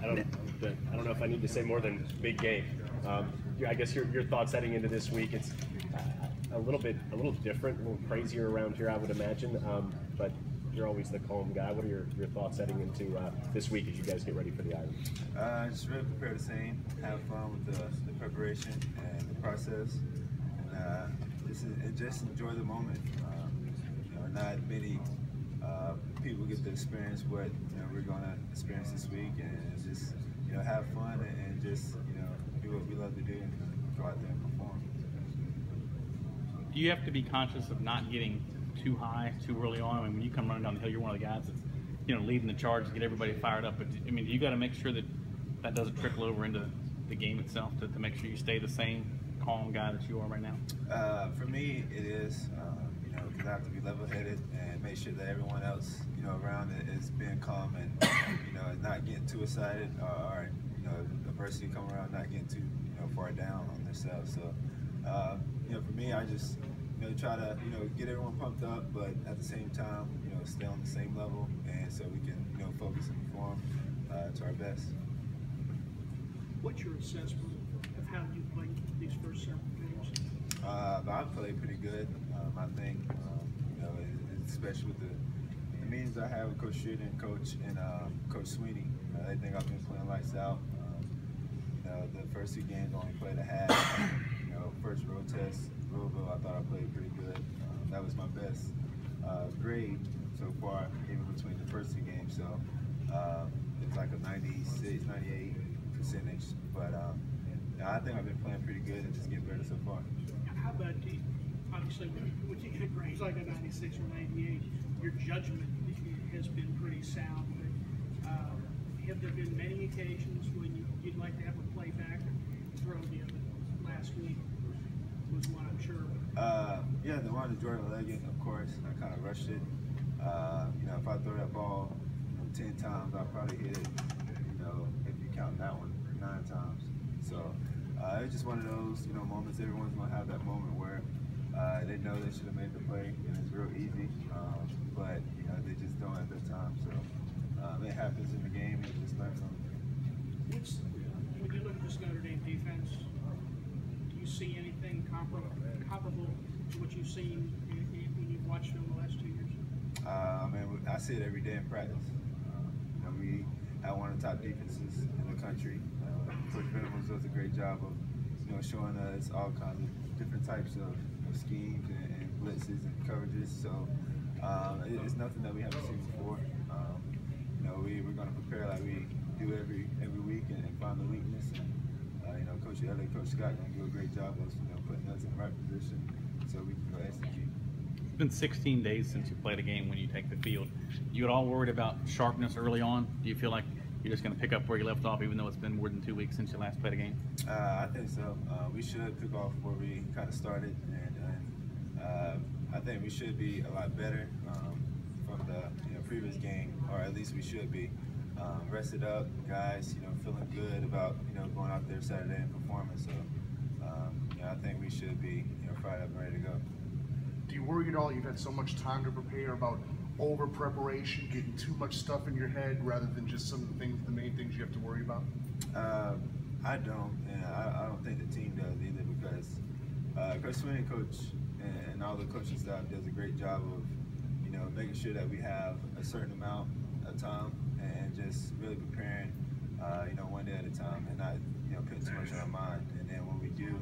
I don't know if I need to say more than big game. I guess your thoughts heading into this week. It's a little different, a little crazier around here, I would imagine. But you're always the calm guy. What are your thoughts heading into this week as you guys get ready for the Island? Just really prepare the same, have fun with the preparation and the process, and just enjoy the moment. Not many people get to experience what we're going to experience this week, and just have fun and just do what we love to do and go out there and perform. Do you have to be conscious of not getting too high too early on? I mean, when you come running down the hill, you're one of the guys that's leading the charge to get everybody fired up. But I mean, you got to make sure that doesn't trickle over into the game itself to make sure you stay the same calm guy that you are right now. For me, it is because I have to be level-headed and make sure that everyone else around it is being calm and not getting too excited, or the person come around not getting too far down on themselves. So for me, I just try to get everyone pumped up, but at the same time stay on the same level, and so we can focus and perform to our best. What's your assessment of how you played these first several games? I played pretty good. I think especially with the meetings I have with Coach Streeter and Coach Sweeney, they think I've been playing lights out. The first 2 games I only played a half. First road test, Louisville, I thought I played pretty good. That was my best grade so far, even between the first 2 games. So it's like a 96, 98 percentage. But I think I've been playing pretty good and just getting better so far. How about obviously when you get grades like a 96 or 98, your judgment has been pretty sound. But have there been many occasions when you'd like to have a playback throw the last week? Was one, I'm sure. Yeah, the one to Jordan Leggett, of course. I kind of rushed it. If I throw that ball 10 times, I'll probably hit it, if you count that one, 9 times. So it's just one of those, moments. Everyone's going to have that moment where they know they should have made the play, and it's real easy. But, they just don't at that time. So it happens in the game, and you just learn from it. When you look at this Notre Dame defense, do you see anything comparable to what you've seen when you've watched them the last 2 years? I see it every day in practice. We have one of the top defenses in the country. Coach Venables does a great job of showing us all kinds of different types of schemes and blitzes and coverages. So it's nothing that we haven't seen before. We're going to prepare like we do every week and find the weakness. And Coach Elliott, Coach Scott going to do a great job of putting us in the right position so we can go execute. It's been 16 days since you played a game when you take the field. You at all worried about sharpness early on? Do you feel like you're just going to pick up where you left off, even though it's been more than 2 weeks since you last played a game? I think so. We should pick off where we kind of started, and I think we should be a lot better from the previous game, or at least we should be. Rested up, guys, feeling good about going out there Saturday and performing. So I think we should be fired up and ready to go. Do you worry at all? You've had so much time to prepare about over preparation, getting too much stuff in your head rather than just some of the main things you have to worry about? I don't, and I don't think the team does either, because Coach Sweeney, and all the coaching staff does a great job of making sure that we have a certain amount of time and just really preparing one day at a time and not putting too much on our mind. And then when we do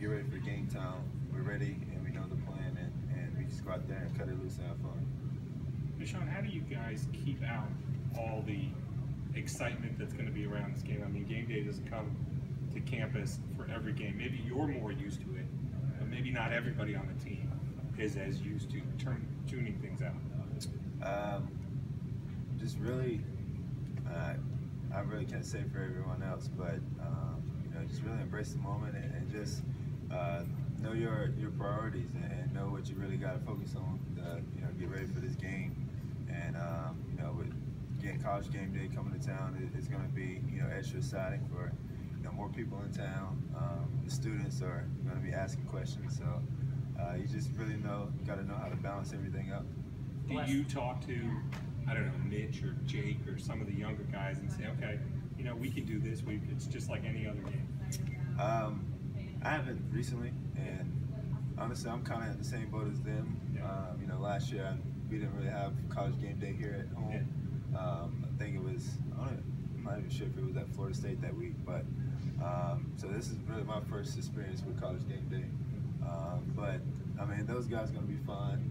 get ready for game time, we're ready and we know the plan, and we just go out there and cut it loose and have fun. Deshaun, how do you guys keep out all the excitement that's going to be around this game? I mean, game day doesn't come to campus for every game. Maybe you're more used to it, but maybe not everybody on the team is as used to tuning things out. Just really, I really can't say for everyone else, but just really embrace the moment and just know your priorities and know what you really got to focus on. Get ready for this game, and with getting college game day coming to town, it's going to be extra exciting for more people in town. The students are going to be asking questions, so you just really got to know how to balance everything up. Do you talk to I don't know, Mitch or Jake or some of the younger guys and say, okay, you know, we can do this. It's just like any other game. I haven't recently, and honestly, I'm kind of in the same boat as them. Yeah. You know, last year we didn't really have college game day here at home. Yeah. I think it was, I'm not even sure if it was at Florida State that week, but so this is really my first experience with college game day. But I mean, those guys are going to be fun.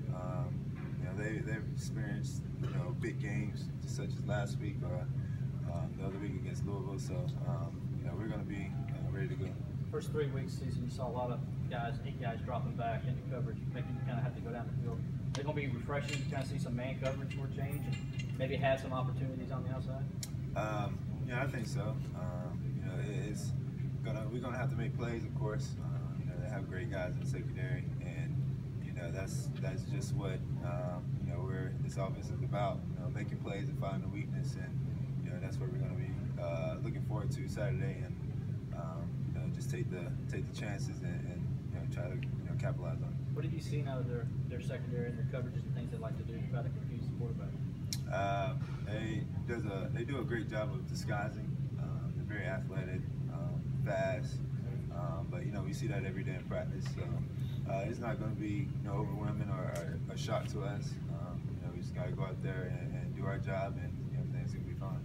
You know, they've experienced, you know, big games such as last week or the other week against Louisville. So you know, we're going to be ready to go. First 3 weeks season, you saw a lot of guys, 8 guys dropping back into coverage, making you kind of have to go down the field. They're going to be refreshing to kind of see some man coverage for a change and maybe have some opportunities on the outside. Yeah, I think so. You know, we're gonna have to make plays, of course. You know, they have great guys in the secondary, and you know that's just what you know this offense is about. You know, making plays and finding the weakness, and you know that's what we're gonna be looking forward to Saturday, and you know just take the chances and you know try to capitalize on it. What have you seen out of their secondary and their coverages and things they like to do to try to confuse the quarterback? They do a great job of disguising. They're very athletic, fast, but you know we see that every day in practice. So it's not going to be overwhelming or a shock to us. You know we just got to go out there and do our job, and everything's going to be fine.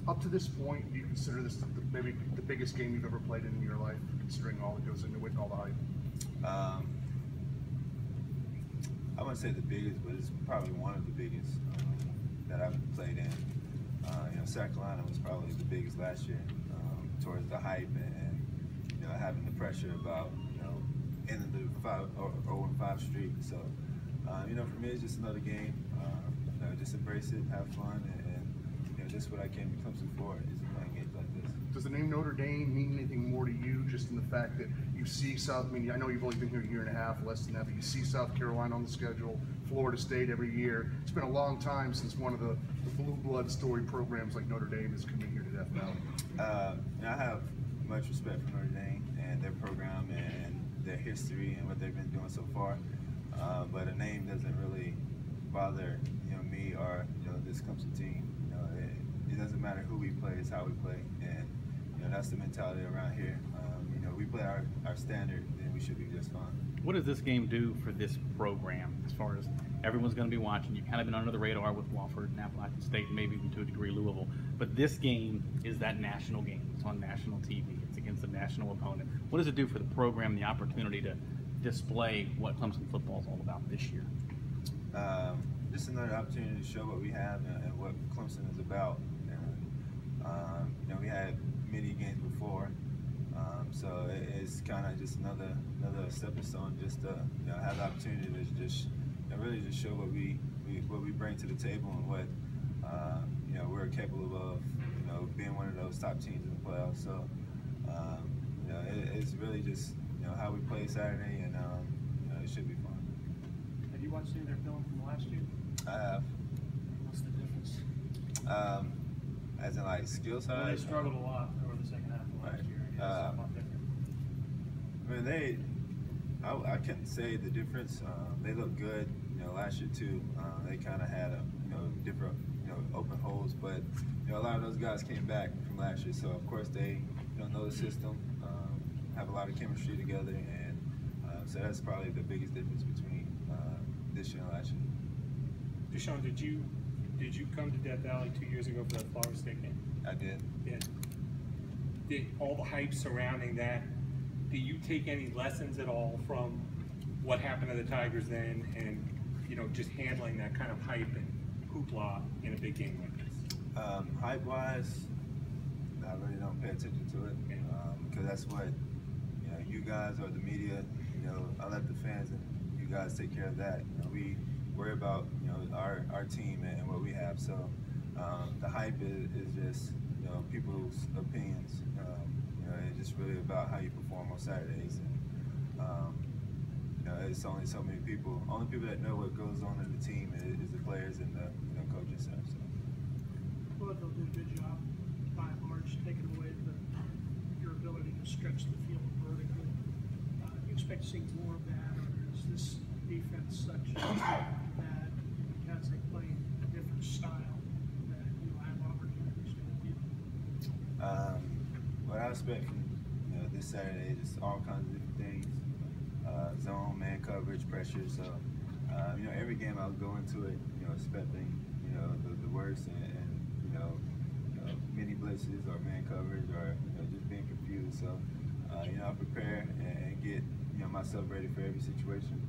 Up to this point, do you consider this maybe the biggest game you've ever played in your life, considering all that goes into it and all the hype? I wouldn't say the biggest, but it's probably one of the biggest that I've played in. You know, South Carolina was probably the biggest last year, towards the hype and you know having the pressure about ending the 0-5 streak. So you know, for me, it's just another game. You know, just embrace it, have fun, and you know, just what I came to Clemson for is playing games like this. Does the name Notre Dame mean anything more to you, just in the fact that you see South? I mean, I know you've only been here a year and a half, less than that, but you see South Carolina on the schedule, Florida State every year. It's been a long time since one of the blue blood story programs like Notre Dame has come in here to Death Valley. I have much respect for Notre Dame and their program and their history and what they've been doing so far. But a name doesn't really bother me or this Clemson team. It doesn't matter who we play; it's how we play, and that's the mentality around here. We play our standard, then we should be just fine. What does this game do for this program as far as everyone's going to be watching? You've kind of been under the radar with Wofford and Appalachian State, and maybe even to a degree Louisville. But this game is that national game. It's on national TV. It's against a national opponent. What does it do for the program, the opportunity to display what Clemson football is all about this year? Just another opportunity to show what we have and what Clemson is about. And, we had many games before. So it's kind of just another stepping stone, just to have the opportunity to just really just show what we bring to the table and what we're capable of, being one of those top teams in the playoffs. So it's really just how we play Saturday, and it should be fun. Have you watched any of their film from last year? I have. What's the difference? As in like skill side. Well, they struggled a lot over the second half of last year. I guess. A lot different. I mean, I couldn't say the difference. They looked good, last year too. They kind of had different, open holes, but a lot of those guys came back from last year, so of course they, know the system, have a lot of chemistry together, and so that's probably the biggest difference between this year and last year. Deshaun, did you come to Death Valley 2 years ago for that Florida State game? I did. Yeah. Did all the hype surrounding that? Do you take any lessons at all from what happened to the Tigers then, and just handling that kind of hype and hoopla in a big game like this? Hype-wise, I really don't pay attention to it because that's what you guys or the media. I let the fans and you guys take care of that. We worry about our team and what we have. So the hype is just people's opinions. It's just really about how you perform on Saturdays, and it's only so many people. Only people that know what goes on in the team is the players and the coaching staff. So. Well, they'll do a good job by and large taking away your ability to stretch the field vertically. You expect to see more of that, or is this defense such that because they play a different style, expect from this Saturday, just all kinds of different things. Zone, man coverage, pressure. So every game I'll go into it, expecting the worst and mini blitzes or man coverage or just being confused. So I'll prepare and get myself ready for every situation.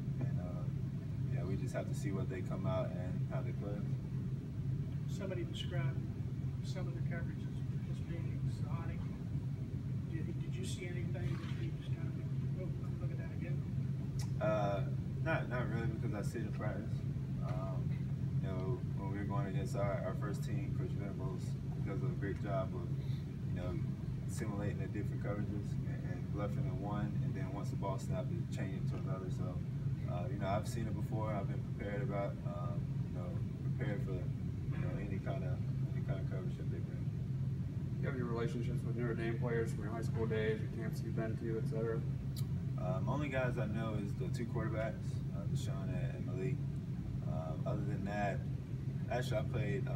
And we just have to see what they come out and how they play. Somebody described some of the coverage as being exotic. Did you see anything that you just kind of look at that again? Not really, because I see it in practice. When we were going against our first team, Coach Venables does a great job of simulating the different coverages and bluffing in one, and then once the ball snaps, it changes to another. So I've seen it before. I've been prepared about prepared for any kind of coverage that they bring. You have your relationships with Notre Dame players from your high school days, your camps you've been to, etc. Only guys I know is the 2 quarterbacks, Deshaun and Malik. Other than that, actually I played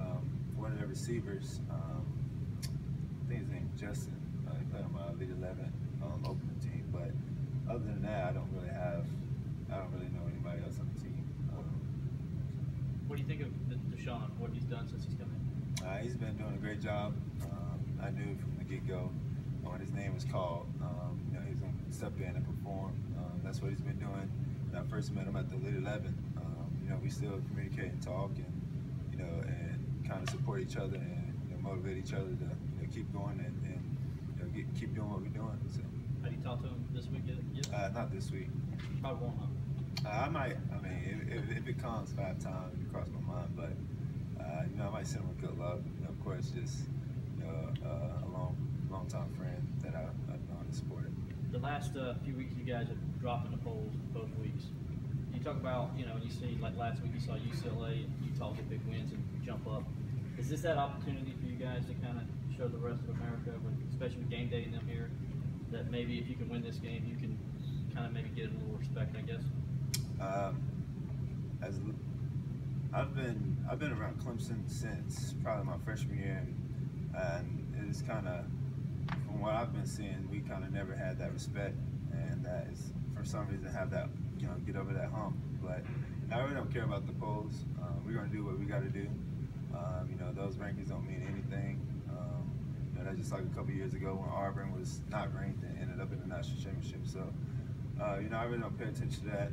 one of their receivers. I think his name is Justin. He played on my Elite 11 opening team. But other than that, I don't really know anybody else on the team. What do you think of Deshaun? What he's done since he's come in? He's been doing a great job. I knew from the get-go when his name was called, he's going to step in and perform. That's what he's been doing. When I first met him at the Elite 11, we still communicate and talk and kind of support each other and motivate each other to keep going and keep doing what we're doing. So. Have you talked to him this week yet? Not this week. Probably won't, huh? I might. I mean, if it comes 5 times, it crossed my mind. But I might send him a good luck. Of course, just a long time friend that I've known and supported. The last few weeks, you guys have dropped in the polls both weeks. You talk about, you see, like last week, you saw UCLA and Utah get big wins and jump up. Is this that opportunity for you guys to kind of show the rest of America, especially with game day and them here, that maybe if you can win this game, you can kind of maybe get a little respect, I guess? I've been around Clemson since probably my freshman year, and it's kind of, from what I've been seeing, we kind of never had that respect, and that is for some reason have that get over that hump. But I really don't care about the polls. We're gonna do what we got to do. Those rankings don't mean anything. That's just like a couple years ago when Auburn was not ranked and ended up in the national championship. So, I really don't pay attention to that.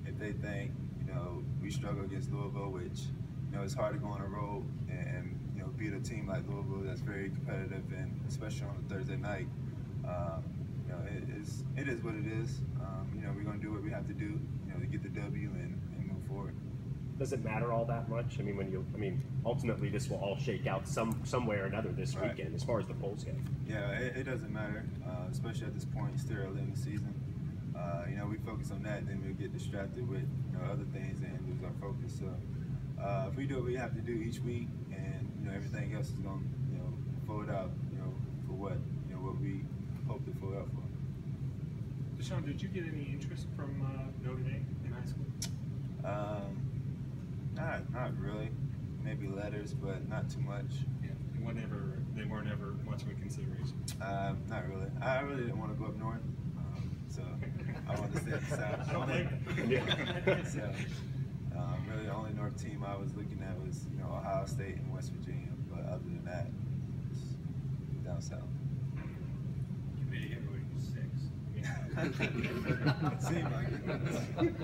If they think, we struggle against Louisville, which, it's hard to go on a road and beat a team like Louisville that's very competitive, and especially on a Thursday night. It is what it is. We're going to do what we have to do, to get the W and move forward. Does it matter all that much? I mean, ultimately this will all shake out some way or another this weekend as far as the polls go. Yeah, it doesn't matter, especially at this point, still early in the season. We focus on that, then we'll get distracted with other things and lose our focus. So if we do what we have to do each week, and everything else is going to fold out, for what we hope to fold out for. Deshaun, did you get any interest from Notre Dame in high school? Not really. Maybe letters, but not too much. Yeah, they weren't ever much of a consideration. Not really. I really didn't want to go up north, so I wanted to stay at the south. So, really, the only north team I was looking at was Ohio State and West Virginia. But other than that, it's down south. You made it everywhere. 6. Seemed like it.